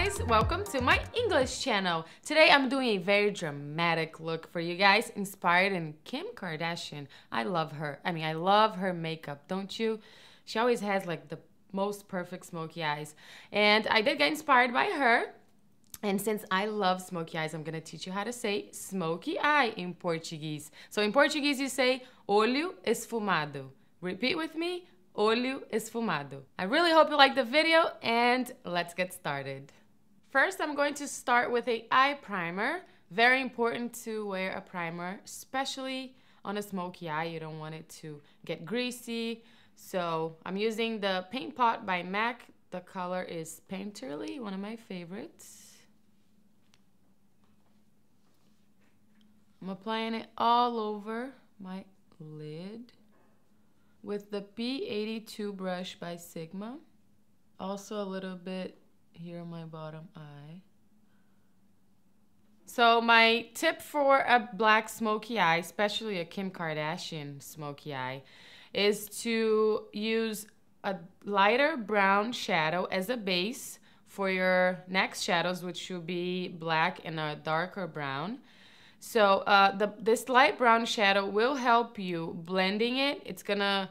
guys, welcome to my English channel. Today I'm doing a very dramatic look for you guys, inspired in Kim Kardashian. I love her. I love her makeup, don't you? She always has like the most perfect smoky eyes. And I did get inspired by her. And since I love smoky eyes, I'm gonna teach you how to say smoky eye in Portuguese. So in Portuguese you say olho esfumado. Repeat with me. Olho esfumado. I really hope you like the video and let's get started. First, I'm going to start with an eye primer. Very important to wear a primer, especially on a smoky eye. You don't want it to get greasy. So I'm using the Paint Pot by MAC. The color is Painterly, one of my favorites. I'm applying it all over my lid with the P82 brush by Sigma. Also a little bit here on my bottom eye. So my tip for a black smoky eye, especially a Kim Kardashian smoky eye, is to use a lighter brown shadow as a base for your next shadows, which should be black and a darker brown. So this light brown shadow will help you blending it. It's gonna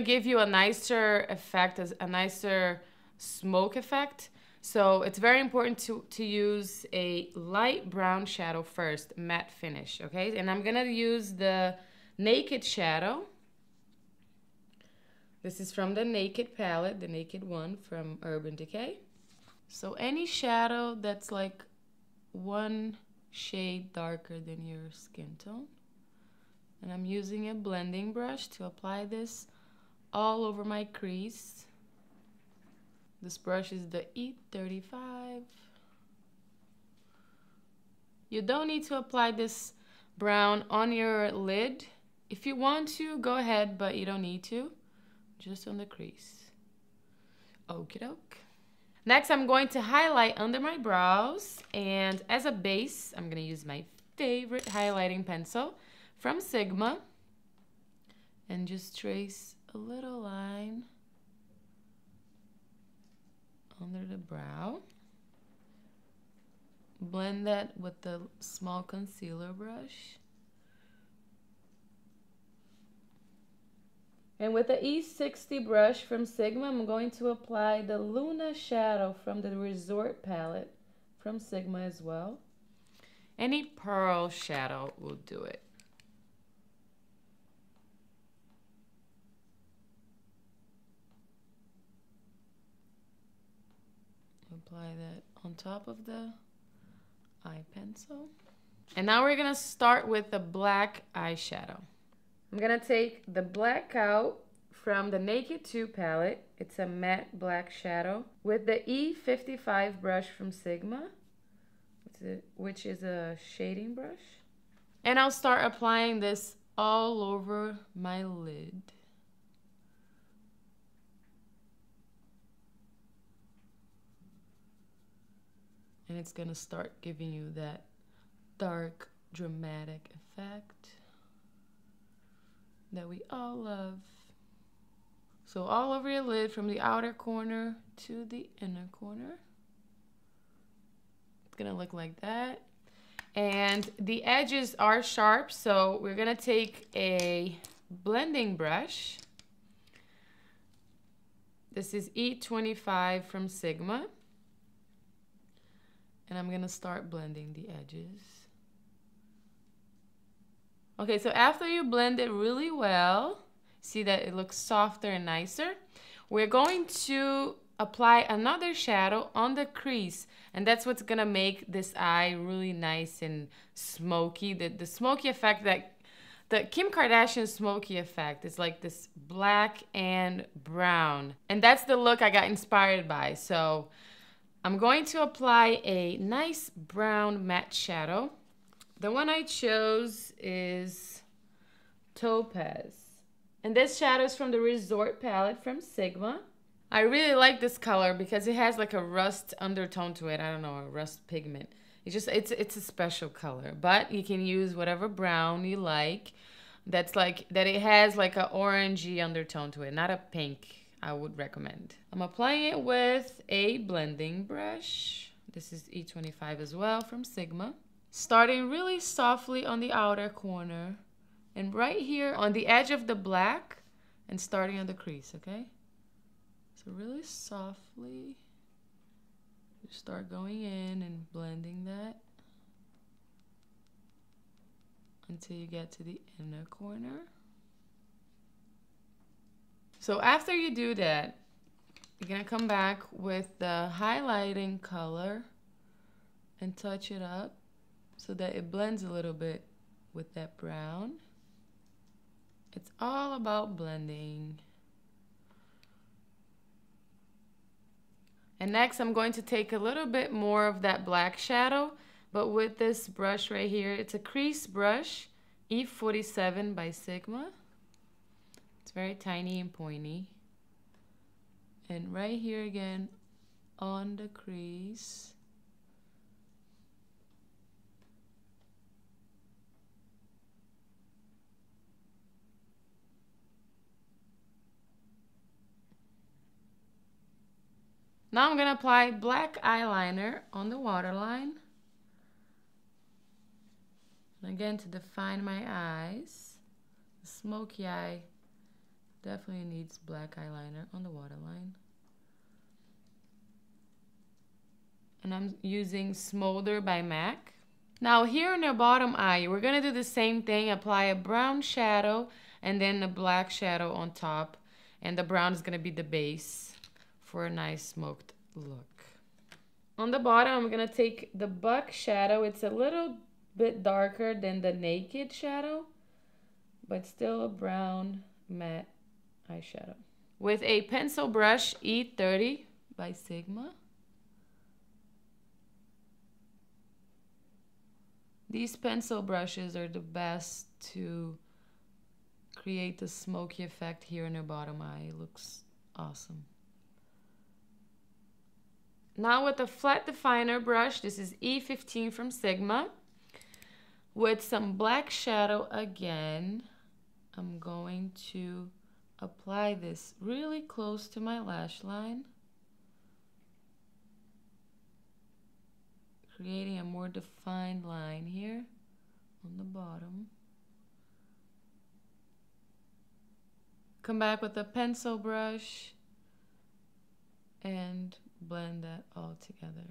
give you a nicer effect, a nicer smoke effect. So it's very important to use a light brown shadow first, matte finish, okay? And I'm gonna use the Naked shadow. This is from the Naked palette, the Naked one from Urban Decay. So any shadow that's like one shade darker than your skin tone. And I'm using a blending brush to apply this all over my crease. This brush is the E35. You don't need to apply this brown on your lid. If you want to, go ahead, but you don't need to. Just on the crease. Okie doke. Next, I'm going to highlight under my brows, and as a base, I'm going to use my favorite highlighting pencil from Sigma and just trace a little line under the brow. Blend that with the small concealer brush. And with the E60 brush from Sigma, I'm going to apply the Luna shadow from the Resort palette from Sigma as well. Any pearl shadow will do it. Apply that on top of the eye pencil. And now we're gonna start with the black eyeshadow. I'm gonna take the Blackout from the Naked 2 palette. It's a matte black shadow with the E55 brush from Sigma, which is a shading brush. And I'll start applying this all over my lid. And it's gonna start giving you that dark, dramatic effect that we all love. So all over your lid from the outer corner to the inner corner. It's gonna look like that. And the edges are sharp, so we're gonna take a blending brush. This is E25 from Sigma. And I'm gonna start blending the edges. Okay, so after you blend it really well, see that it looks softer and nicer, we're going to apply another shadow on the crease. And that's what's gonna make this eye really nice and smoky. The smoky effect, that the Kim Kardashian smoky effect is like this black and brown. And that's the look I got inspired by. So I'm going to apply a nice brown matte shadow. The one I chose is Topaz. And this shadow is from the Resort palette from Sigma. I really like this color because it has like a rust undertone to it. I don't know, a rust pigment. It's a special color. But you can use whatever brown you like. That it has like an orangey undertone to it, not a pink. I would recommend. I'm applying it with a blending brush. This is E25 as well from Sigma. Starting really softly on the outer corner. And right here on the edge of the black and starting on the crease, okay? So really softly, you start going in and blending that until you get to the inner corner. So after you do that, you're gonna come back with the highlighting color and touch it up so that it blends a little bit with that brown. It's all about blending. And next I'm going to take a little bit more of that black shadow, but with this brush right here. It's a crease brush, E47 by Sigma. It's very tiny and pointy. And right here again on the crease. Now I'm going to apply black eyeliner on the waterline. And again, to define my eyes, the smoky eye definitely needs black eyeliner on the waterline. And I'm using Smolder by MAC. Now here in the bottom eye, we're going to do the same thing. Apply a brown shadow and then a black shadow on top. And the brown is going to be the base for a nice smoked look. On the bottom, I'm going to take the Buck shadow. It's a little bit darker than the Naked shadow, but still a brown matte eyeshadow. With a pencil brush, E30 by Sigma. These pencil brushes are the best to create the smoky effect here in the bottom eye. It looks awesome. Now with a flat definer brush, this is E15 from Sigma. With some black shadow again, I'm going to apply this really close to my lash line, creating a more defined line here on the bottom. Come back with a pencil brush and blend that all together.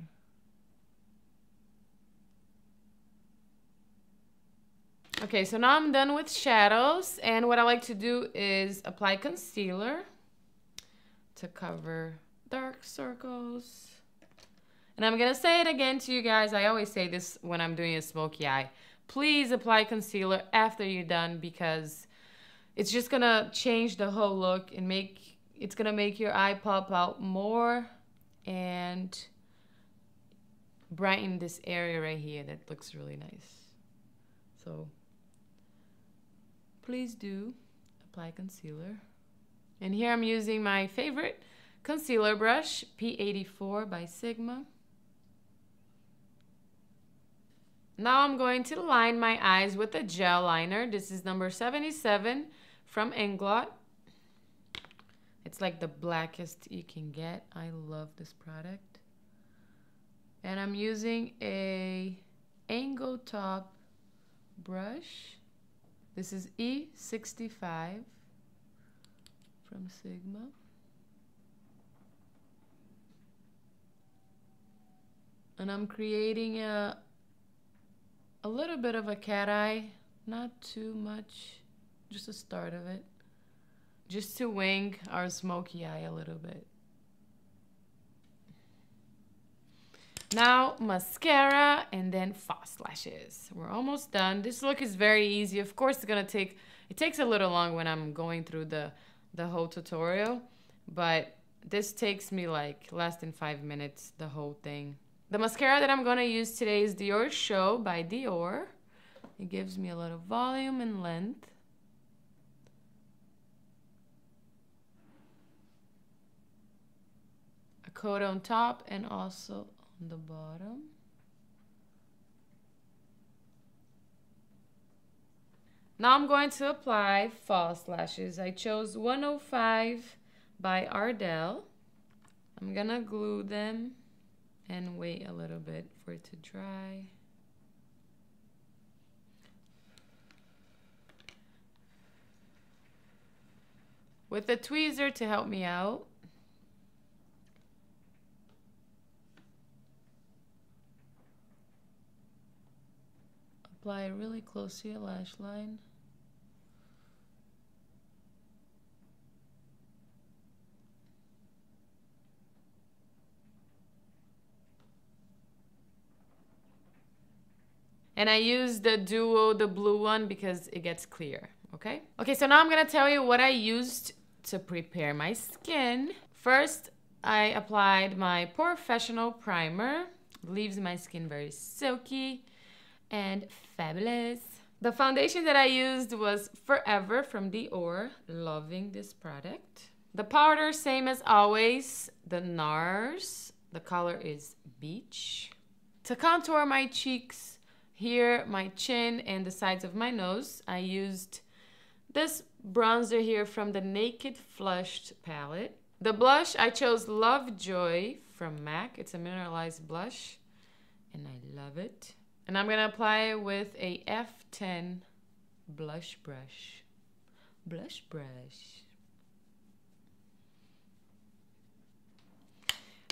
Okay, so now I'm done with shadows, and what I like to do is apply concealer to cover dark circles. And I'm gonna say it again to you guys. I always say this when I'm doing a smoky eye. Please apply concealer after you're done, because it's just gonna change the whole look and it's gonna make your eye pop out more and brighten this area right here that looks really nice. So please do apply concealer. And here I'm using my favorite concealer brush, P84 by Sigma. Now I'm going to line my eyes with a gel liner. This is number 77 from Inglot. It's like the blackest you can get. I love this product. And I'm using a angle top brush. This is E65 from Sigma. And I'm creating a little bit of a cat eye, not too much, just a start of it, just to wing our smoky eye a little bit. Now mascara and then false lashes. We're almost done. This look is very easy. Of course, it takes a little long when I'm going through the whole tutorial, but this takes me like less than 5 minutes, the whole thing. The mascara that I'm going to use today is Dior Show by Dior. It gives me a lot of volume and length. A coat on top and also on the bottom. Now I'm going to apply false lashes. I chose 105 by Ardell. I'm going to glue them and wait a little bit for it to dry. With a tweezer to help me out. Apply it really close to your lash line. And I use the Duo, the blue one, because it gets clear, okay? Okay, so now I'm gonna tell you what I used to prepare my skin. First, I applied my professional primer. Leaves my skin very silky and fabulous. The foundation that I used was Forever from Dior. Loving this product. The powder, same as always, the NARS. The color is Beach. To contour my cheeks, here, my chin, and the sides of my nose, I used this bronzer here from the Naked Flushed palette. The blush, I chose Lovejoy from MAC. It's a mineralized blush, and I love it. And I'm gonna apply it with a F10 blush brush. Blush brush.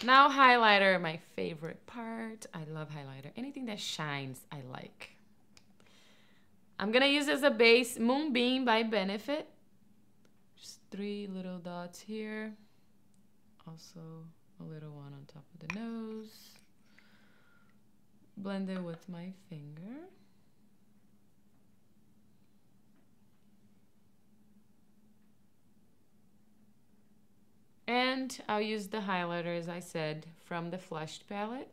Now highlighter, my favorite part. I love highlighter. Anything that shines, I like. I'm gonna use as a base Moonbeam by Benefit. Just 3 little dots here. Also a little one on top of the nose. Blend it with my finger. And I'll use the highlighter, as I said, from the Flushed palette.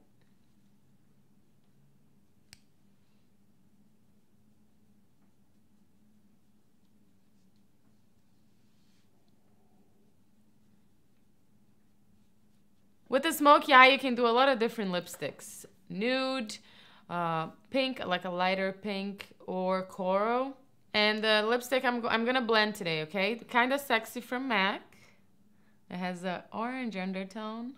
With the smoky eye, you can do a lot of different lipsticks. Nude, pink, like a lighter pink, or coral. And the lipstick I'm gonna blend today, okay? Kinda Sexy from MAC. It has an orange undertone.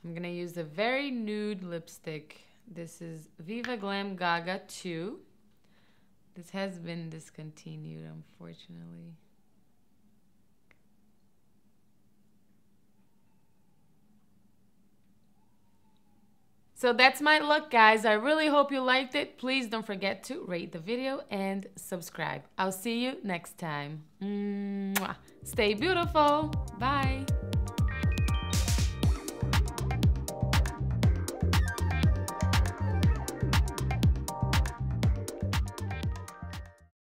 I'm gonna use a very nude lipstick. This is Viva Glam Gaga 2. This has been discontinued, unfortunately. So that's my look, guys. I really hope you liked it. Please don't forget to rate the video and subscribe. I'll see you next time. Mwah. Stay beautiful. Bye.